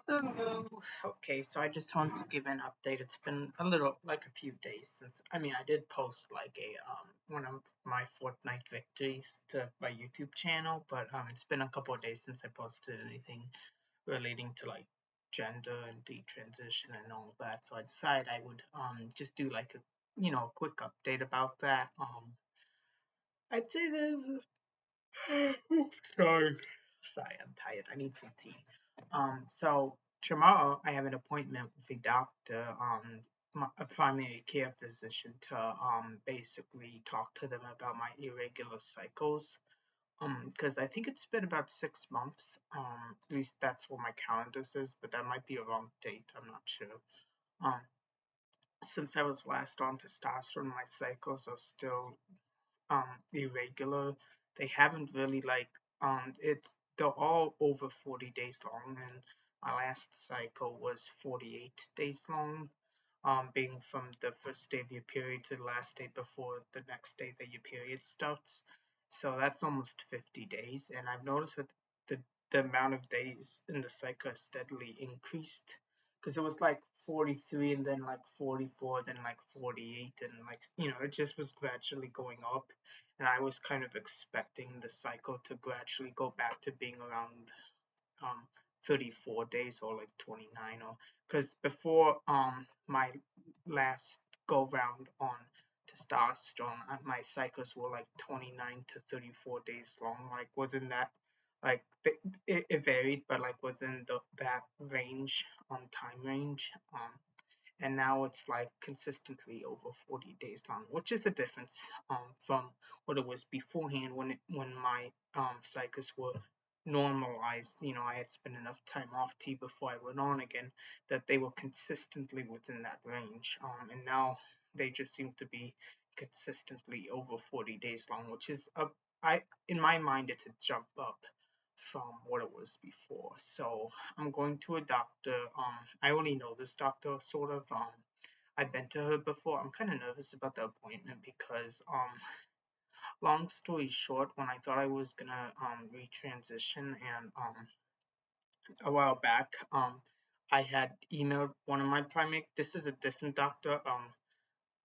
Hello. Okay, so I just want to give an update. It's been a little, like a few days since, I did post like a one of my Fortnite victories to my YouTube channel, but it's been a couple of days since I posted anything relating to like gender and detransition and all that. So I decided I would just do like a quick update about that. I'd say there's sorry. Sorry, I'm tired. I need some tea. So tomorrow I have an appointment with a doctor, a primary care physician, to basically talk to them about my irregular cycles. Because I think it's been about 6 months. At least that's what my calendar says, but that might be a wrong date. I'm not sure. Um, since I was last on testosterone, my cycles are still irregular. They haven't really it's they're all over 40 days long, and my last cycle was 48 days long, being from the first day of your period to the last day before the next day that your period starts. So that's almost 50 days, and I've noticed that the the amount of days in the cycle has steadily increased because it was like 43 and then like 44, then like 48, and like it just was gradually going up, and I was kind of expecting the cycle to gradually go back to being around um 34 days or like 29, or because before my last go round on testosterone, my cycles were like 29 to 34 days long, like within that, like it varied, but like within that range, time range. And now it's like consistently over 40 days long, which is a difference from what it was beforehand when my cycles were normalized. I had spent enough time off T before I went on again that they were consistently within that range. And now they just seem to be consistently over 40 days long, which is in my mind, it's a jump up from what it was before. So I'm going to a doctor. I only know this doctor sort of. I've been to her before. I'm kind of nervous about the appointment because, long story short, when I thought I was gonna retransition, and a while back, I had emailed one of my primary. This is a different doctor.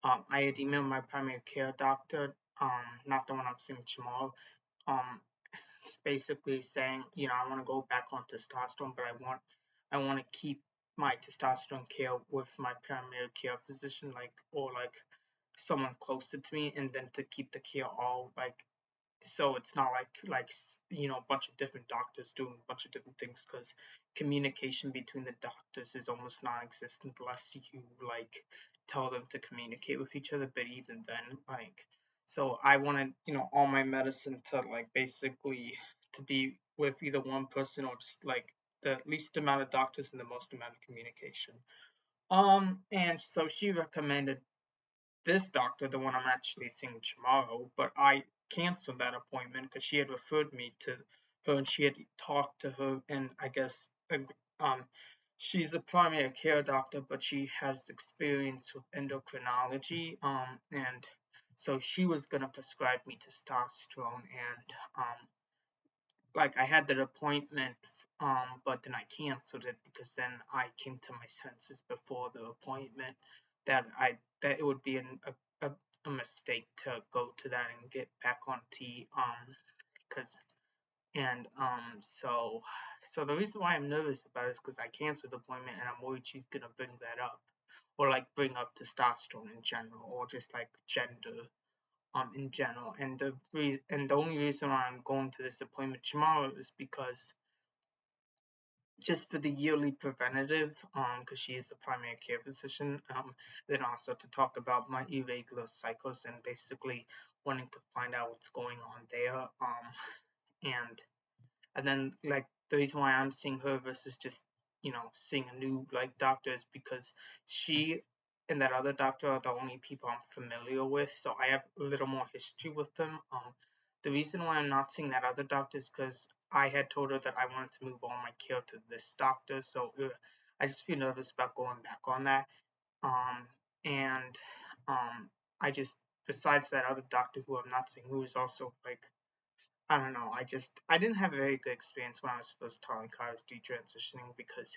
I had emailed my primary care doctor. Not the one I'm seeing tomorrow. Um, basically saying, I want to go back on testosterone, but I want to keep my testosterone care with my primary care physician, like, or like someone closer to me, and then to keep the care all like, so it's not like a bunch of different doctors doing a bunch of different things, because communication between the doctors is almost non-existent unless you like tell them to communicate with each other. But even then, like, so I wanted all my medicine to like basically to be with either one person or just like the least amount of doctors and the most amount of communication. And so she recommended this doctor, the one I'm actually seeing tomorrow, but I canceled that appointment because she had referred me to her, and she had talked to her, and I guess um she's a primary care doctor, but she has experience with endocrinology, and so she was gonna prescribe me testosterone, and like I had that appointment, but then I canceled it because then I came to my senses before the appointment that it would be a mistake to go to that and get back on T, because and so the reason why I'm nervous about it is because I canceled the appointment, and I'm worried she's gonna bring that up, or like bring up testosterone in general, or just like gender in general. And the only reason why I'm going to this appointment tomorrow is because just for the yearly preventative, because she is a primary care physician, then also to talk about my irregular cycles and basically wanting to find out what's going on there. And then like the reason why I'm seeing her versus just seeing a new like doctor is because she and that other doctor are the only people I'm familiar with, so I have a little more history with them. The reason why I'm not seeing that other doctor is because I had told her that I wanted to move all my care to this doctor, so I just feel nervous about going back on that. And I just, besides that other doctor who I'm not seeing, who is also like, I don't know. I didn't have a very good experience when I was first telling her I was detransitioning, because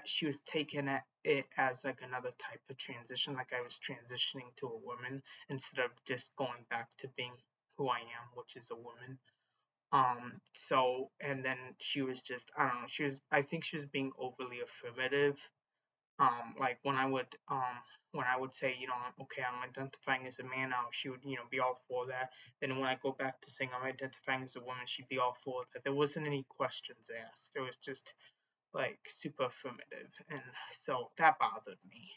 she was taking it as like another type of transition, like I was transitioning to a woman instead of just going back to being who I am, which is a woman. So, and then she was just, I don't know, I think she was being overly affirmative. Like when I would say, okay, I'm identifying as a man now, she would, be all for that. Then when I go back to saying I'm identifying as a woman, she'd be all for that. There wasn't any questions asked. It was just like super affirmative, and so that bothered me.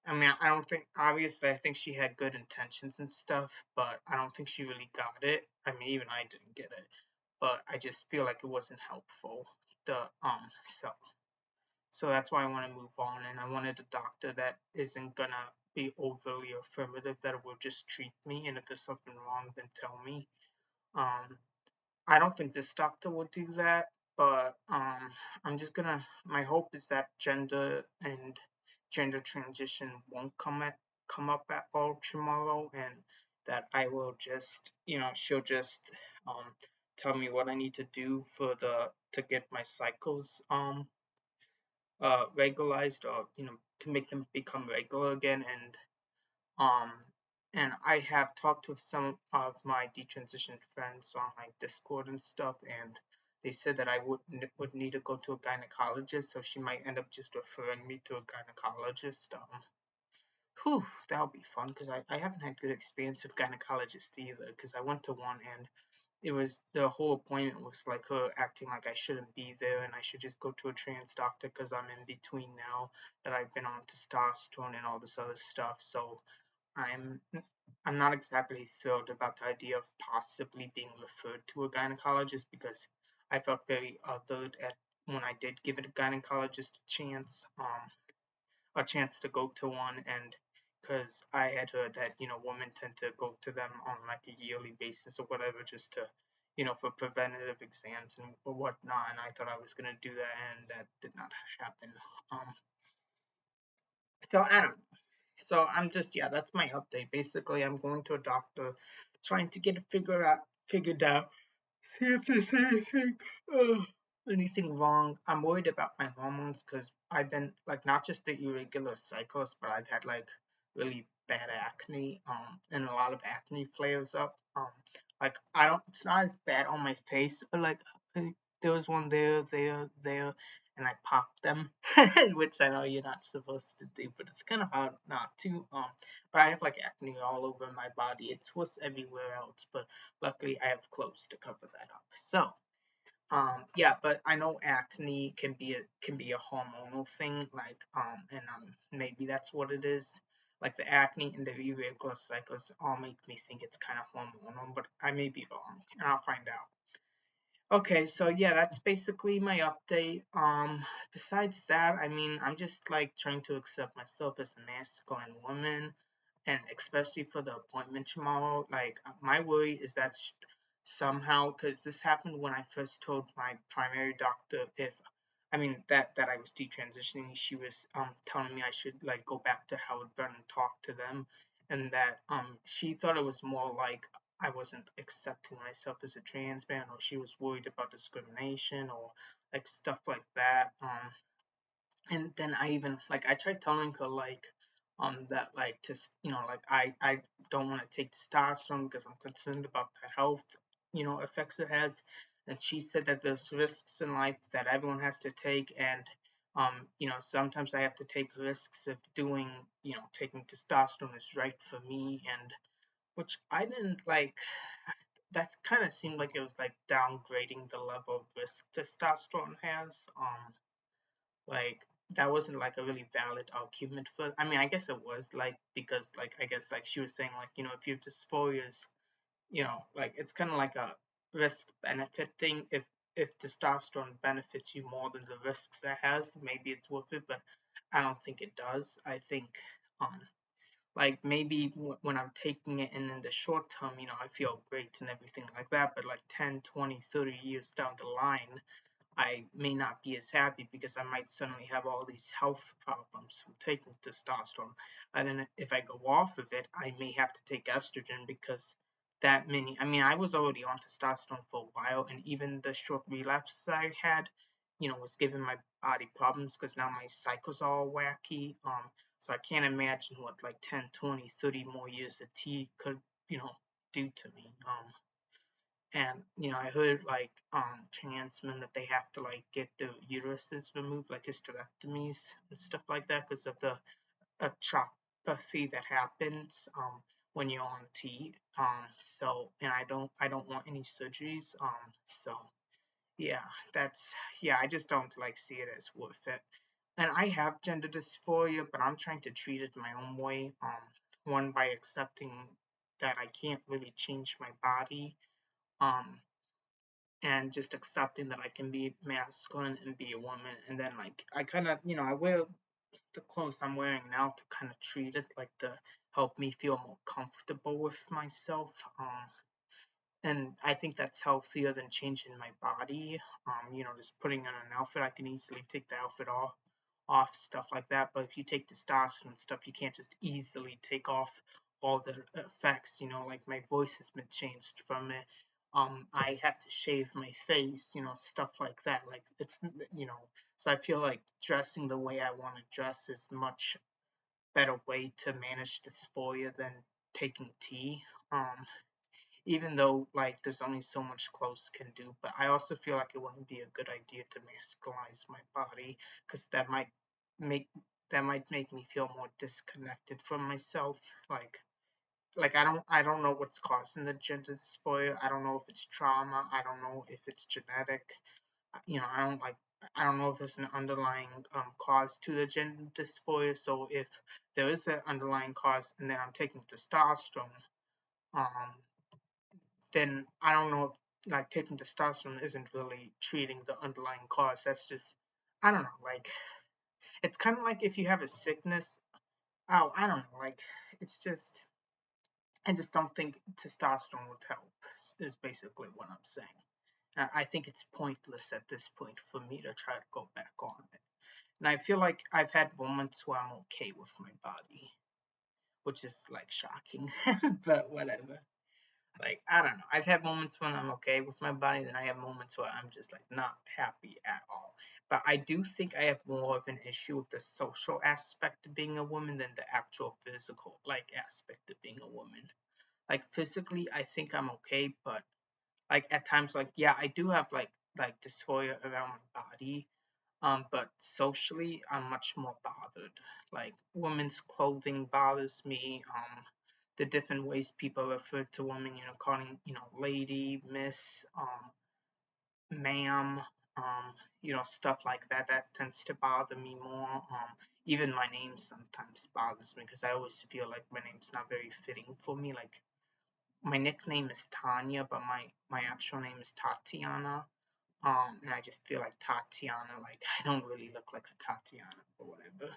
I mean, I don't think, obviously, I think she had good intentions and stuff, but I don't think she really got it. I mean, even I didn't get it, but I just feel like it wasn't helpful. The so so that's why I want to move on, and I wanted a doctor that isn't gonna be overly affirmative, that will just treat me, and if there's something wrong, then tell me. Um, I don't think this doctor will do that, but I'm just gonna. My hope is that gender transition won't come up at all tomorrow, and that I will just, she'll just um tell me what I need to do to get my cycles regularized, or to make them become regular again, um I have talked with some of my detransitioned friends on my Discord and stuff, and they said that I would need to go to a gynecologist, so she might end up just referring me to a gynecologist. Whew, that'll be fun because I haven't had good experience with gynecologists either. Because I went to one, and it was, the whole appointment was like her acting like I shouldn't be there and I should just go to a trans doctor because I'm in between now that I've been on testosterone and all this other stuff. So I'm I'm not exactly thrilled about the idea of possibly being referred to a gynecologist, because I felt very othered at when I did give it a gynecologist a chance to go to one, and because I had heard that women tend to go to them on like a yearly basis or whatever, just to for preventative exams and whatnot, and I thought I was gonna do that, and that did not happen. Um, so I don't know. So I'm just, yeah, that's my update. Basically, I'm going to a doctor, trying to get it figured out, see if there's uh, anything wrong. I'm worried about my hormones because I've been like not just the irregular cycles, but I've had like really bad acne, and a lot of acne flares up. Like I don't, it's not as bad on my face, but like there was one there, and I popped them, which I know you're not supposed to do, but it's kind of hard not to. But I have like acne all over my body. It's worse everywhere else, but luckily I have clothes to cover that up. So, yeah, but I know acne can be a hormonal thing, like and maybe that's what it is. Like the acne and the irregular cycles all make me think it's kind of hormonal, but I may be wrong, and I'll find out. Okay, so yeah, that's basically my update. Besides that, I mean, I'm just like trying to accept myself as a masculine woman, and especially for the appointment tomorrow. Like, my worry is that somehow, because this happened when I first told my primary doctor, if I mean that I was detransitioning, she was telling me I should like go back to Howard Burn and talk to them, and that she thought it was more like I wasn't accepting myself as a trans man, or she was worried about discrimination or like stuff like that. And then I even like I tried telling her like that like to like I don't want to take testosterone because I'm concerned about the health effects it has, and she said that there's risks in life that everyone has to take, and sometimes I have to take risks if doing taking testosterone is right for me, and which I didn't like. That kind of seemed like it was like downgrading the level of risk testosterone has. Like that wasn't like a really valid argument for. I mean, I guess it was like because like I guess like she was saying like if you have dysphorias, like it's kind of like a risk benefit thing. If testosterone benefits you more than the risks it has, maybe it's worth it. But I don't think it does. I think um like maybe when I'm taking it and in the short term, I feel great and everything like that. But like 10, 20, 30 years down the line, I may not be as happy because I might suddenly have all these health problems from taking testosterone. And then if I go off of it, I may have to take estrogen because I mean, I was already on testosterone for a while, and even the short relapses I had, was giving my body problems because now my cycles are all wacky. So I can't imagine what like 10, 20, 30 more years of tea could, do to me. And I heard like trans men that they have to like get the uteruses removed, like hysterectomies and stuff like that, because of the atrophy that happens when you're on T. So and I don't want any surgeries. So yeah, that's yeah, I just don't like see it as worth it. And I have gender dysphoria, but I'm trying to treat it my own way. One by accepting that I can't really change my body. Um, and just accepting that I can be masculine and be a woman. And then like I kind of, I wear the clothes I'm wearing now to kind of treat it like to help me feel more comfortable with myself. And I think that's healthier than changing my body. Just putting on an outfit, I can easily take the outfit off, stuff like that. But if you take testosterone stuff, you can't just easily take off all the effects. Like my voice has been changed from it. I have to shave my face, stuff like that. Like it's, so I feel like dressing the way I want to dress is much better way to manage dysphoria than taking tea. Um, Even though like there's only so much clothes can do, but I also feel like it wouldn't be a good idea to masculinize my body because make that might make me feel more disconnected from myself. Like I don't know what's causing the gender dysphoria. I don't know if it's trauma. I don't know if it's genetic. I don't know if there's an underlying cause to the gender dysphoria. So if there is an underlying cause and then I'm taking testosterone, um, then I don't know if like taking testosterone isn't really treating the underlying cause. That's just I don't know. Like it's kind of like if you have a sickness. Oh, I don't know. Like it's just I just don't think testosterone would help. Is basically what I'm saying. I think it's pointless at this point for me to try to go back on it. And I feel like I've had moments where I'm okay with my body, which is like shocking, but whatever. Like, I don't know. I've had moments when I'm okay with my body, then I have moments where I'm just like not happy at all. But I do think I have more of an issue with the social aspect of being a woman than the actual physical like aspect of being a woman. Like physically I think I'm okay, but like at times like yeah, I do have like dysphoria around my body. But socially I'm much more bothered. Like women's clothing bothers me. The different ways people refer to women, calling, lady, miss, ma'am, stuff like that. That tends to bother me more. Even my name sometimes bothers me because I always feel like my name's not very fitting for me. Like my nickname is Tanya, but my actual name is Tatiana. And I just feel like Tatiana, like I don't really look like a Tatiana or whatever.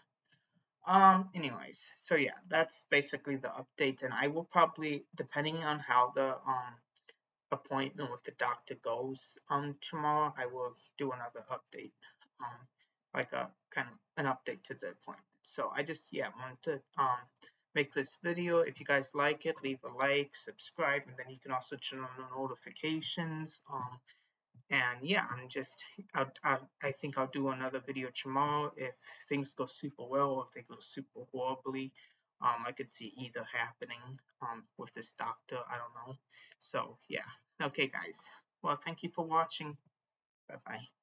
Anyways, so yeah, that's basically the update, and I will probably, depending on how the appointment with the doctor goes tomorrow, I will do another update, like a kind of an update to the appointment. So I just wanted to make this video. If you guys like it, leave a like, subscribe, and then you can also turn on the notifications. And yeah, I think I'll do another video tomorrow if things go super well or if they go super horribly. I could see either happening with this doctor. I don't know. So yeah. Okay, guys. Well, thank you for watching. Bye bye.